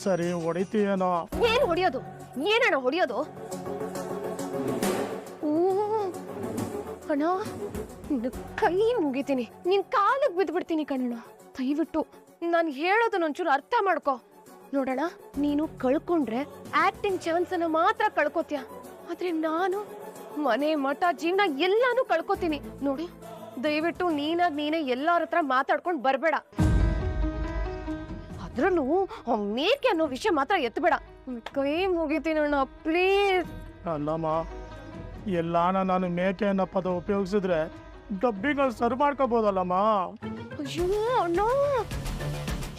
ಸರಿ ಹೊಡಿತೀಯೇನೋ. ಏನ್ ಹೊಡಿಯೋದು? ಏನಣ್ಣ ಹೊಡಿಯೋದು? ಅಣ್ಣ ನಿನ್ನ ಕೈ ಮುಗಿತೀನಿ, ನಿನ್ ಕಾಲಕ್ಕೆ ಬಿದ್ಬಿಡ್ತೀನಿ ಕಣ್ಣ. ದಯವಿಟ್ಟು ನಾನು ಹೇಳೋದನ್ನ ಒಂಚೂರು ಅರ್ಥ ಮಾಡ್ಕೊ. ನೋಡೋಣ, ನೀನು ಕಳ್ಕೊಂಡ್ರೆ ಆಕ್ಟಿಂಗ್ ಚಾನ್ಸ್ ಅನ್ನ ಮಾತ್ರ ಕಳ್ಕೊತೀಯ, ಆದ್ರೆ ನಾನು ಮನೆ ಮಠ ಜೀವನ ಎಲ್ಲಾನು ಕಳ್ಕೊತೀನಿ. ನೋಡು, ದಯವಿಟ್ಟು ನೀನೇ ಎಲ್ಲಾರ ಹತ್ರ ಮಾತಾಡ್ಕೊಂಡ್ ಬರ್ಬೇಡ. ಅದ್ರಲ್ಲೂ ಮೇಕೆ ಅನ್ನೋ ವಿಷಯ ಮಾತ್ರ ಎತ್ತಬೇಡ. ಕೈ ಮುಗಿತೀನಿ ಅಣ್ಣ, ಪ್ಲೀಸ್. ಅಲ್ಲಮ್ಮ, ಎಲ್ಲಾನ ನಾನು ಮೇಕೆ ಅನ್ನೋ ಪದ ಉಪಯೋಗಿಸಿದ್ರೆ ಡಬ್ಬಿಗಳು ಸರ್ವ್ ಮಾಡ್ಕೋಬೋದಲ್ಲಮ್ಮ. ಅಯ್ಯೋ ಅಣ್ಣ,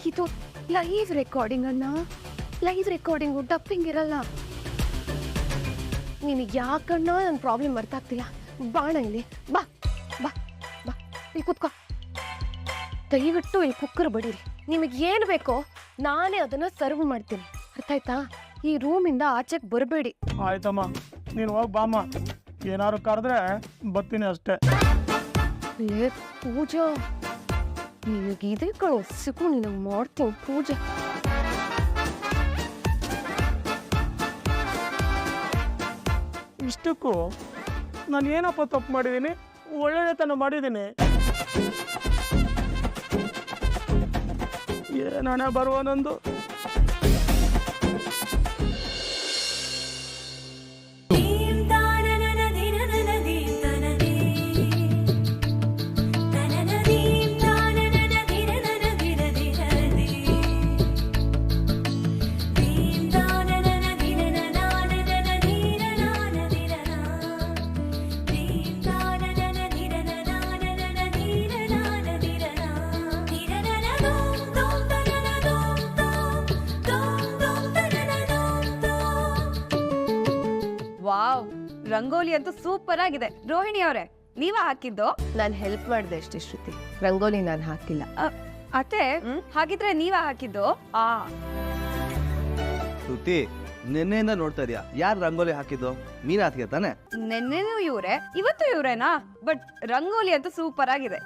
ಇದು ಲೈವ್ ರೆಕಾರ್ಡಿಂಗ್ ಅಣ್ಣ. ಲೈವ್ ರೆಕಾರ್ಡಿಂಗು ಡಬ್ಬಿಂಗ್ ಇರಲ್ಲ. ನಿನಗೆ ಯಾಕಣ್ಣ ನನ್ನ ಪ್ರಾಬ್ಲಮ್ ಅರ್ಥ ಆಗ್ತಿಲ್ಲ? ಬಾಣ ಇಲ್ಲಿ, ಬಾ ಬಾ ಬಾ, ಇಲ್ಲಿ ಕೂತ್ಕೋ. ದಯವಿಟ್ಟು ಇಲ್ಲಿ ಕುಕ್ಕರ್ ಬಡೀರಿ. ನಿಮಗೆ ಏನು ಬೇಕೋ ನಾನೇ ಅದನ್ನ ಸರ್ವ್ ಮಾಡ್ತೀನಿ, ಅರ್ಥ ಆಯ್ತಾ? ಈ ರೂಮಿಂದ ಆಚೆಗೆ ಬರಬೇಡಿ. ಆಯ್ತಮ್ಮ, ನೀನು ಹೋಗಿ ಬಾಮ್ಮ. ಏನಾದ್ರು ಕರೆದ್ರೆ ಬರ್ತೀನಿ ಅಷ್ಟೇ. ಲೇ ಪೂಜಾ, ನಿನಗೆ ಇದೆ ಕಣೋ ಸಿಗು, ನಿನಗೆ ಮಾಡ್ತೀನಿ ಪೂಜೆ. ಇಷ್ಟಕ್ಕೂ ನಾನು ಏನಪ್ಪ ತಪ್ಪು ಮಾಡಿದ್ದೀನಿ? ಒಳ್ಳೆತನ ಮಾಡಿದ್ದೀನಿ. ಏನಣ ಬರುವ ನಂದು. ವಾವ್, ರಂಗೋಲಿ ಅಂತೂ ಸೂಪರ್ ಆಗಿದೆ. ರೋಹಿಣಿ ಅವರೇ, ನೀವ ಹಾಕಿದ್ದು? ನಾನು ಹೆಲ್ಪ್ ಮಾಡಿದೆ ಅಷ್ಟೇ ಶ್ರುತಿ, ರಂಗೋಲಿ ನಾನು ಹಾಕಿಲ್ಲ. ಅತ್ತೆ, ಹಾಗಿದ್ರೆ ನೀವ ಹಾಕಿದ್ದು? ಶ್ರುತಿ, ನಿನ್ನೆಯಿಂದ ನೋಡ್ತಾ ಇದೀಯಾ, ಯಾರು ರಂಗೋಲಿ ಹಾಕಿದ್ದು? ಮೀನಾ ಹಾಕಿದ ತಾನೆ? ನೆನ್ನೆನೂ ಇವ್ರೆ, ಇವತ್ತು ಇವ್ರೇನಾ? ಬಟ್ ರಂಗೋಲಿ ಅಂತೂ ಸೂಪರ್ ಆಗಿದೆ.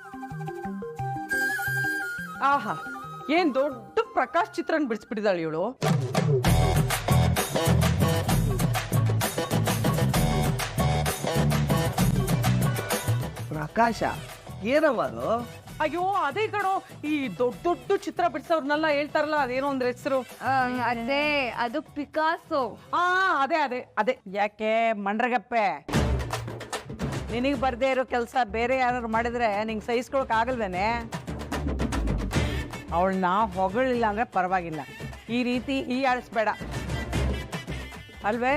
ಆಹಾ, ಏನ್ ದೊಡ್ಡ ಪ್ರಕಾಶ್ ಚಿತ್ರನ್ ಬಿಡಿಸ್ಬಿಟ್ಟಿದ್ದಾಳೆ ಇವಳು. ಪ್ರಕಾಶ ಏನವ ಅದು? ಅಯ್ಯೋ ಅದೇ ಕಣೋ, ಈ ದೊಡ್ಡ ದೊಡ್ಡ ಚಿತ್ರ ಬಿಡಿಸೋರ್ನೆಲ್ಲ ಹೇಳ್ತಾರಲ್ಲ, ಅದೇನೋ ಒಂದ್ರ ಹೆಸರು. ಅದೇ, ಅದು ಪಿಕಾಸೋ. ಅದೇ ಅದೇ ಅದೇ. ಯಾಕೆ ಮಂಡ್ರಗಪ್ಪೆ, ನಿನಗ್ ಬರ್ದೇ ಇರೋ ಕೆಲಸ ಬೇರೆ ಯಾರು ಮಾಡಿದ್ರೆ ನಿಂಗೆ ಸಹಿಸ್ಕೊಳಕ್ ಆಗಲ್ವೇನೆ? ಅವಳನ್ನ ಹೊಗಳಿಲ್ಲ ಅಂದ್ರೆ ಪರವಾಗಿಲ್ಲ, ಈ ರೀತಿ ಹೀಯಾಳಿಸ್ಬೇಡ ಅಲ್ವೇ?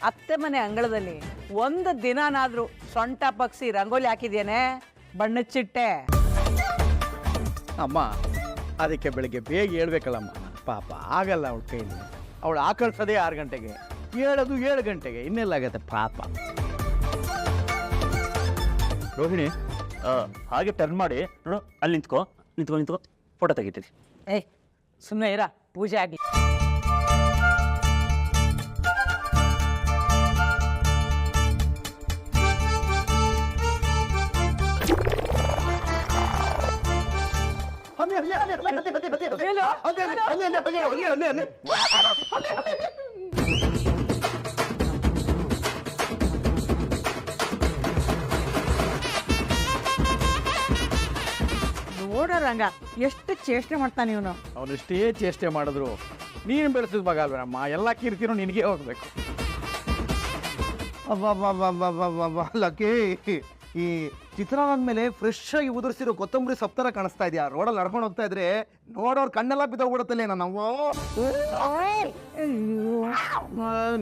ಅತ್ತೆ ಮನೆ ಅಂಗಳದಲ್ಲಿ ಒಂದು ದಿನನಾದ್ರೂ ಸೊಂಟ ಪಕ್ಷಿ ರಂಗೋಲಿ ಹಾಕಿದ್ಯೇನೆ? ಬಣ್ಣದ ಚಿಟ್ಟೆ. ಅಮ್ಮ, ಅದಕ್ಕೆ ಬೆಳಿಗ್ಗೆ ಬೇಗ ಹೇಳ್ಬೇಕಲ್ಲಮ್ಮ. ಪಾಪ ಆಗಲ್ಲ ಅವಳ ಕೈಲಿ. ಅವಳು ಆಕಳ್ಸೋದೇ 6 ಗಂಟೆಗೆ, ಹೇಳೋದು 7 ಗಂಟೆಗೆ. ಇನ್ನೆಲ್ಲಾಗತ್ತೆ ಪಾಪ. ರೋಹಿಣಿ, ಹಾಗೆ ಟರ್ನ್ ಮಾಡಿ ನೋಡು, ಅಲ್ಲಿ ನಿಂತ್ಕೊ ಫೋಟೋ ತೆಗಿತೀವಿ. ಏಯ್ ಸುಮ್ಮನೆ ಇರ, ಪೂಜೆ ಆಗಿ. ನೋಡ ರಂಗ, ಎಷ್ಟು ಚೇಷ್ಟೆ ಮಾಡ್ತಾನೆ ಇವನು. ಅವನೆಷ್ಟೇ ಚೇಷ್ಟೆ ಮಾಡಿದ್ರು ನೀನು ಬೆಳೆಸಿದ ಮಗ ಅಲ್ವೇನಮ್ಮ, ಎಲ್ಲ ಕೀರ್ತಿನೂ ನಿನಗೆ ಹೋಗ್ಬೇಕು. ಲಕ್ಕಿ, ಈ ಚಿತ್ರಾನ್ನದ ಮೇಲೆ ಫ್ರೆಶ್ ಆಗಿ ಉದುರಿಸಿರೋ ಕೊತ್ತಂಬರಿ ಸೊಪ್ಪು ಕಾಣಿಸ್ತಾ ಇದೆಯಾ? ರೋಡಲ್ಲಿ ನಡ್ಕೊಂಡು ಹೋಗ್ತಾ ಇದ್ರೆ ನೋಡೋರು ಕಣ್ಣೆಲ್ಲ ಬಿದ್ದೋಗ್ಬಿಡುತ್ತಲೇ. ನಾವು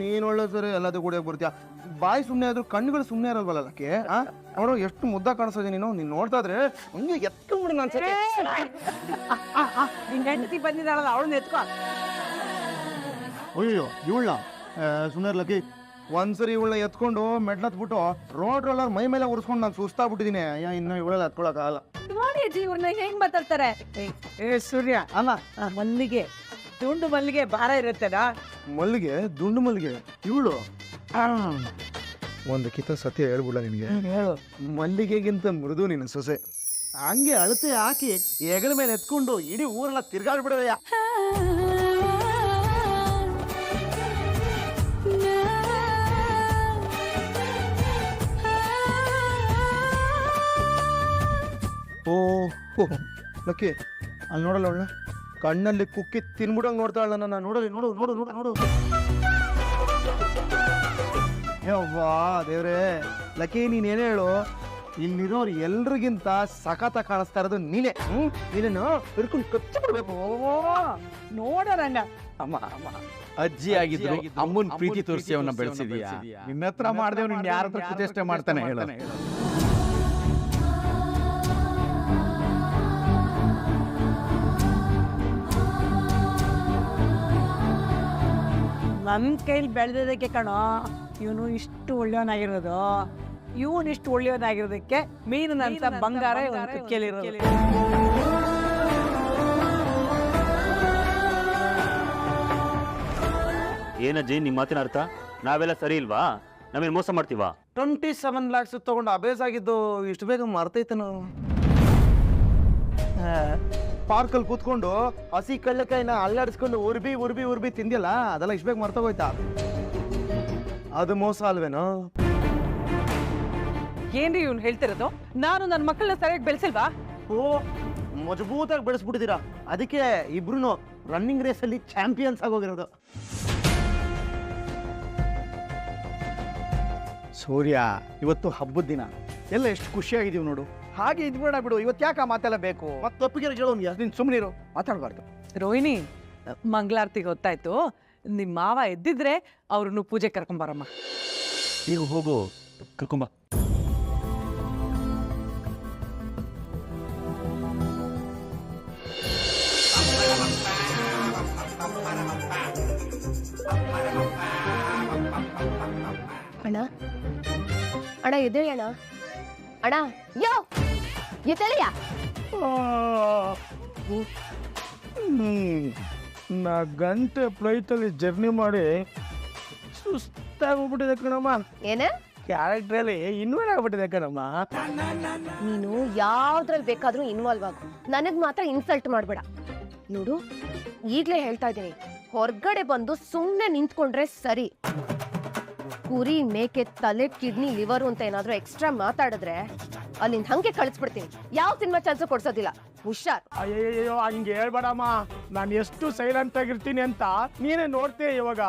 ನೀನು ಒಳ್ಳೆ ಸರಿ ಎಲ್ಲದೂ ಕುಡಿಯೋಕೆ ಬರ್ತೀಯ. ಬಾಯಿ ಸುಮ್ಮನೆ ಆದ್ರೂ ಕಣ್ಣುಗಳು ಸುಮ್ಮನೆ ಇರಲ್ವಲ್ಲ ಲಕ್ಕಿ? ನೋಡು ಎಷ್ಟು ಮುದ್ದ ಕಾಣಿಸೋದೆ ನೀನು. ನೀನು ನೋಡ್ತಾ ಇದ್ರೆ ಹಂಗೆ ಎತ್ಕೊಂಡ್ಬಿಡು. ನಾನು ಸರಿ ನಿನ್ ಹೆಂಡತಿ ಬಂದಿದ್ದಾಳಲ್ಲ, ಅವಳನ್ನ ಎತ್ಕೊ. ಅಯ್ಯೋ ಇವಳ ಸುಮ್ಮನೆ ಲಕ್ಕಿ. ಒಂದ್ಸರಿ ಇವಳನ್ನ ಎತ್ಕೊಂಡು ಮೆಟ್ಲತ್ಬಿಟ್ಟು ರೋಡ್ ರೋಲರ್ ಮೈ ಮೇಲೆ ಉರ್ಸ್ಕೊಂಡು ನಾನು ಸುಸ್ತಾಗ್ಬಿಟ್ಟಿದ್ದೀನಿ. ಇನ್ನು ಇವಳೆಲ್ಲ ಹತ್ಕೊಳಕ್ಕಾಗಲ್ಲ. ನೋಡಿ ಅಜ್ಜಿ, ಇವ್ರನ್ನ ಹೆಂಗ್ ಮಾತಾಡ್ತಾರೆ. ಏ ಸೂರ್ಯ, ಅಲ್ಲ ಮಲ್ಲಿಗೆ, ದುಂಡು ಮಲ್ಲಿಗೆ ಭಾರ ಇರುತ್ತೇನಾ? ಮಲ್ಲಿಗೆ, ದುಂಡು ಮಲ್ಲಿಗೆ ಇವಳು. ಒಂದು ಕಿತ ಸತ್ಯ ಹೇಳ್ಬಿಡ ನಿನಗೆ. ಹೇಳು. ಮಲ್ಲಿಗೆಗಿಂತ ಮೃದು ನಿನ್ನ ಸೊಸೆ. ಹಂಗೆ ಅಳತೆ ಹಾಕಿ ಹೆಗಲ ಮೇಲೆ ಎತ್ಕೊಂಡು ಇಡೀ ಊರೆಲ್ಲ ತಿರ್ಗಾಡ್ಬಿಡೋದಯ್ಯ. ಓ ಲಕ್ಕಿ ಅಲ್ಲಿ ನೋಡಲ್ಲ ಅವಳ ಕಣ್ಣಲ್ಲಿ ಕುಕ್ಕಿ ತಿನ್ಬಿಡಂಗ್ ನೋಡ್ತಾಳ ನನ್ನ ನೋಡಲಿ ನೋಡು ನೋಡು ನೋಡು ನೋಡು ಯವ್ವಾ ದೇವ್ರೆ ಲಕ್ಕಿ ನೀನೇನು ಹೇಳು ಇಲ್ಲಿರೋರು ಎಲ್ರಿಗಿಂತ ಸಖತ ಕಾಣಿಸ್ತಾ ಇರೋದು ನೀನೇ ನೀನೇನು ಹಿಡ್ಕೊಂಡು ಕಚ್ಚಿ ಬಿಡ್ಬೇಕು ನೋಡೋರಂಗ ಅಮ್ಮ ಅಜ್ಜಿ ಆಗಿದ್ರು ಅಮ್ಮನ್ ಪ್ರೀತಿ ತೋರಿಸಿ ಅವನ್ನ ಬೆಳೆಸಿದೀಯಾ ನಿನ್ನ ಹತ್ರ ಮಾಡ್ದೇವ್ ನಿನ್ ಯಾರ ಹತ್ರ ಪ್ರತಿಷ್ಠೆ ಮಾಡ್ತಾನೆ ಹೇಳ ನನ್ನ ಕೈಲಿ ಬೆಳೆದಿದ್ದಕ್ಕೆ ಕಣೋ ಇವನು ಇಷ್ಟು ಒಳ್ಳೆಯವನಾಗಿರೋದು ಇವನು ಇಷ್ಟು ಒಳ್ಳೆಯವನಾಗಿರೋದಕ್ಕೆ ಮೀನಿನಂತ ಬಂಗಾರ ಇವನ ಕುಕ್ಕೆಲಿರೋದು ಏನಜ್ಜಿ ನಿಮ್ಮ ಮಾತಿನ ಅರ್ಥ ನಾವೆಲ್ಲ ಸರಿ ಇಲ್ವಾ ನಾವೇನು ಮೋಸ ಮಾಡ್ತೀವಾ 27 lakhs ತಗೊಂಡು ಅಬೇಸ್ ಆಗಿದ್ದು ಇಷ್ಟು ಬೇಗ ಮರ್ತೈತೇನೋ ಪಾರ್ಕಲ್ಲಿ ಕೂತ್ಕೊಂಡು ಹಸಿ ಕಳ್ಳಕಾಯಿನ ಅಲ್ಲಾಡಿಸ್ಕೊಂಡು ಉರ್ಬಿ ತಿಂದಿಯಲ್ಲ ಅದೆಲ್ಲ ಇಷ್ಟು ಬೇಗ ಮರ್ತೋಗೋಯ್ತಾ ಅದು ಮೋಸ ಅಲ್ವೇನೋ ಏನ್ರಿ ಇವ್ನು ಹೇಳ್ತಿರೋದು ನಾನು ನನ್ನ ಮಕ್ಕಳನ್ನ ಸರಿಯಾಗಿ ಬೆಳೆಸಿಲ್ವಾ ಓ ಮಜಬೂತಾಗಿ ಬೆಳೆಸ್ಬಿಟ್ಟಿದ್ದೀರಾ ಅದಕ್ಕೆ ಇಬ್ರು ರನ್ನಿಂಗ್ ರೇಸಲ್ಲಿ ಚಾಂಪಿಯನ್ಸ್ ಆಗೋಗಿರೋದು ಸೂರ್ಯ ಇವತ್ತು ಹಬ್ಬದ ದಿನ ಎಲ್ಲ ಎಷ್ಟು ಖುಷಿಯಾಗಿದೀವಿ ನೋಡು ಹಾಗೆ ಇದ್ಬೇಡ ಬಿಡು ಇವತ್ತು ಯಾಕೆ ಆ ಮಾತೆಲ್ಲ ಬೇಕು ಮತ್ತೆ ತಪ್ಪಿಗೆ ಹೇಳೋನ್ಯಾ ನೀನು ಸುಮ್ಮನಿರು ಮಾತಾಡಬಾರ್ದು ರೋಹಿಣಿ ಮಂಗಳಾರತಿಗೆ ಹೊತ್ತಾಯ್ತು ನಿಮ್ಮ ಮಾವ ಎದ್ದಿದ್ರೆ ಅವ್ರನ್ನು ಪೂಜೆ ಕರ್ಕೊಂಬರಮ್ಮ ಈಗ ಹೋಗು ಕರ್ಕೊಂಬ ಅಣ್ಣ ಅಣ್ಣ ಎದ್ದೇಳಣ್ಣ ಅಣ್ಣ ಯೋ ಎದ್ದೇಳಯ್ಯ ನಾ ಗಂಟೆ ಫ್ಲೈಟಲ್ಲಿ ಜರ್ನಿ ಮಾಡಿ ಸುಸ್ತಾಗೋಗ್ಬಿಟ್ಟಿದೆ ಕಣಮ್ಮ ಏನ ಕ್ಯಾರೆಕ್ಟ್ರಲ್ಲಿ ಇನ್ವಾಲ್ವ್ ಆಗ್ಬಿಟ್ಟಿದೆ ಕಣಮ್ಮ ನೀನು ಯಾವ್ದ್ರಲ್ಲಿ ಬೇಕಾದ್ರೂ ಇನ್ವಾಲ್ವ್ ಆಗು ನನಗ್ ಮಾತ್ರ ಇನ್ಸಲ್ಟ್ ಮಾಡ್ಬೇಡ ನೋಡು ಈಗ್ಲೇ ಹೇಳ್ತಾ ಇದ್ದೀನಿ ಹೊರಗಡೆ ಬಂದು ಸುಮ್ಮನೆ ನಿಂತ್ಕೊಂಡ್ರೆ ಸರಿ ಕುರಿ ಮೇಕೆ ತಲೆ ಕಿಡ್ನಿ ಲಿವರ್ ಅಂತ ಏನಾದ್ರೂ ಎಕ್ಸ್ಟ್ರಾ ಮಾತಾಡಿದ್ರೆ ಅಲ್ಲಿಂದ ಹಂಗೆ ಕಳಿಸ್ಬಿಡ್ತೀನಿ ಯಾವ ಸಿನಿಮಾ ಚಾನ್ಸು ಕೊಡ್ಸೋದಿಲ್ಲ ಹುಷಾರ್ ಅಯ್ಯಯ್ಯೋ ಹಂಗೆ ಹೇಳ್ಬೇಡಮ್ಮ ನಾನು ಎಷ್ಟು ಸೈಲೆಂಟ್ ಆಗಿರ್ತೀನಿ ಅಂತ ನೀನೇ ನೋಡ್ತೀಯ ಇವಾಗ